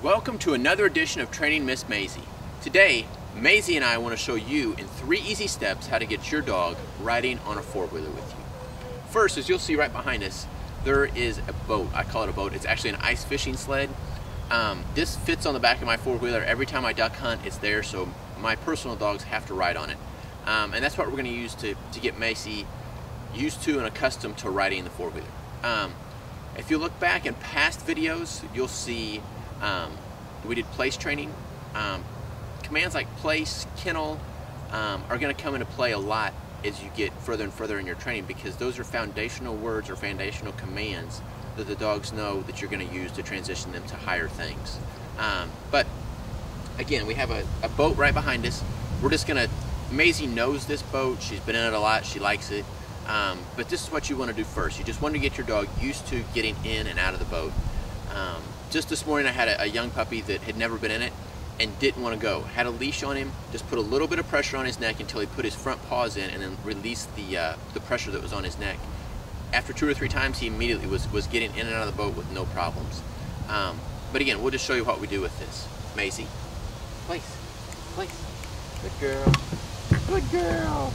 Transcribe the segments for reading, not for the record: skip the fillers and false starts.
Welcome to another edition of Training Miss Maisie. Today, Maisie and I want to show you in 3 easy steps how to get your dog riding on a four-wheeler with you. First, as you'll see right behind us, there is a boat. I call it a boat. It's actually an ice fishing sled. This fits on the back of my four-wheeler. Every time I duck hunt, it's there, so my personal dogs have to ride on it. And that's what we're going to use to get Maisie used to and accustomed to riding the four-wheeler. If you look back in past videos, you'll see we did place training. Commands like place, kennel are going to come into play a lot as you get further and further in your training, because those are foundational words or foundational commands that the dogs know that you're going to use to transition them to higher things. But again, we have a boat right behind us. We're just going to, Maisie knows this boat. She's been in it a lot. She likes it. But this is what you want to do first. You just want to get your dog used to getting in and out of the boat. Just this morning I had a young puppy that had never been in it and didn't want to go. Had a leash on him, just put a little bit of pressure on his neck until he put his front paws in and then released the pressure that was on his neck. After 2 or 3 times, he immediately was getting in and out of the boat with no problems. But again, we'll just show you what we do with this. Maisie, place. Good girl. Good girl.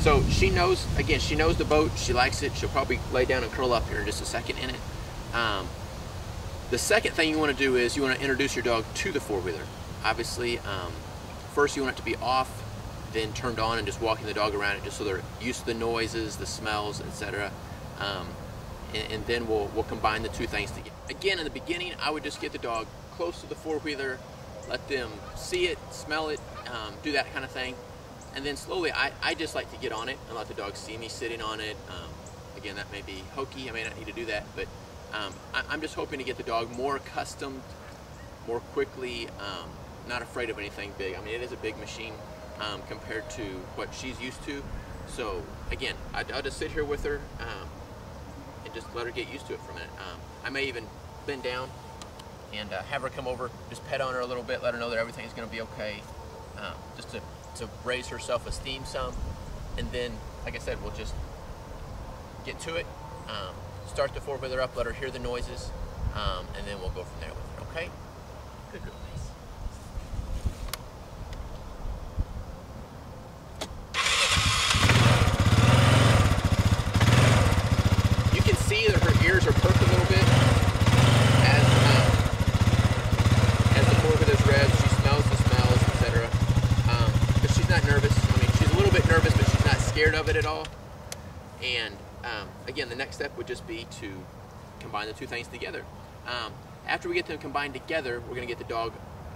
So she knows, again, she knows the boat, she likes it. She'll probably lay down and curl up here in just a second in it. The second thing you want to do is you want to introduce your dog to the four-wheeler. Obviously, first you want it to be off, then turned on, and just walking the dog around it just so they're used to the noises, the smells, etc. And then we'll combine the two things together. Again, in the beginning, I would just get the dog close to the four-wheeler, let them see it, smell it, do that kind of thing. And then slowly, I just like to get on it and let the dog see me sitting on it. Again, that may be hokey, I may not need to do that, but I'm just hoping to get the dog more accustomed, more quickly, not afraid of anything big. I mean, it is a big machine compared to what she's used to. So again, I'll just sit here with her and just let her get used to it for a minute. I may even bend down and have her come over, just pet on her a little bit, let her know that everything's going to be okay, just to raise her self-esteem some. And then, like I said, we'll just get to it. Start the four-wheeler up, let her hear the noises, and then we'll go from there with her, okay? Good girl, Maisie. You can see that her ears are perked a little bit as the four-wheeler's revs. She smells the smells, etc. But she's not nervous. I mean, she's a little bit nervous, but she's not scared of it at all. And again, the next step would just be to combine the two things together. After we get them combined together, we're going to get the dog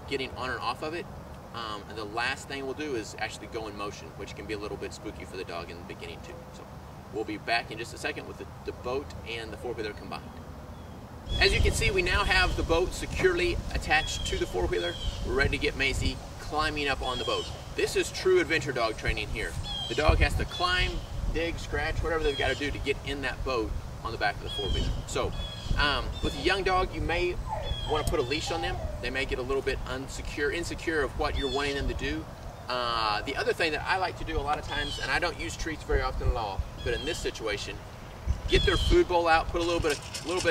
getting on and off of it. And the last thing we'll do is actually go in motion, which can be a little bit spooky for the dog in the beginning too. So we'll be back in just a second with the boat and the four-wheeler combined. As you can see, we now have the boat securely attached to the four-wheeler. We're ready to get Maisie climbing up on the boat. This is true adventure dog training here. The dog has to climb, dig, scratch, whatever they've got to do to get in that boat on the back of the four-wheeler. So with a young dog, you may want to put a leash on them. They may get a little bit insecure of what you're wanting them to do. The other thing that I like to do a lot of times, and I don't use treats very often at all, but in this situation, get their food bowl out, put a little bit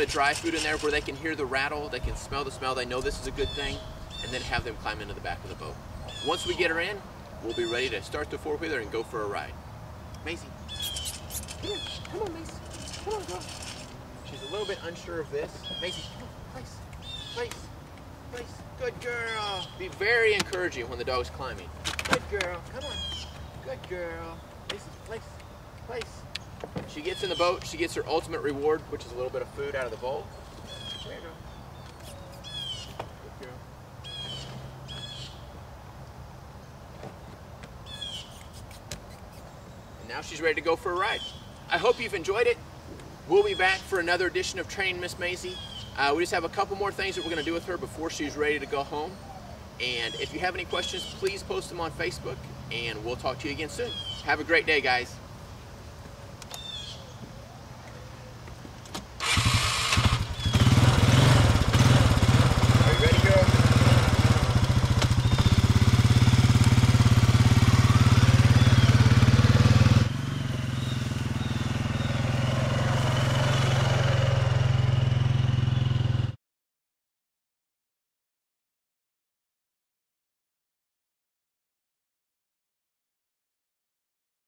of dry food in there where they can hear the rattle, they can smell the smell, they know this is a good thing, and then have them climb into the back of the boat. Once we get her in, we'll be ready to start the four-wheeler and go for a ride. Maisie, come here. Come on, Maisie. Come on, girl. She's a little bit unsure of this. Maisie, come on. Place. Good girl. Be very encouraging when the dog's climbing. Good girl. Come on. Good girl. Maisie, place. She gets in the boat. She gets her ultimate reward, which is a little bit of food out of the bowl. There you go. Good girl. Now she's ready to go for a ride. I hope you've enjoyed it. We'll be back for another edition of Training Miss Maisie. We just have a couple more things that we're going to do with her before she's ready to go home. And if you have any questions, please post them on Facebook, and we'll talk to you again soon. Have a great day, guys.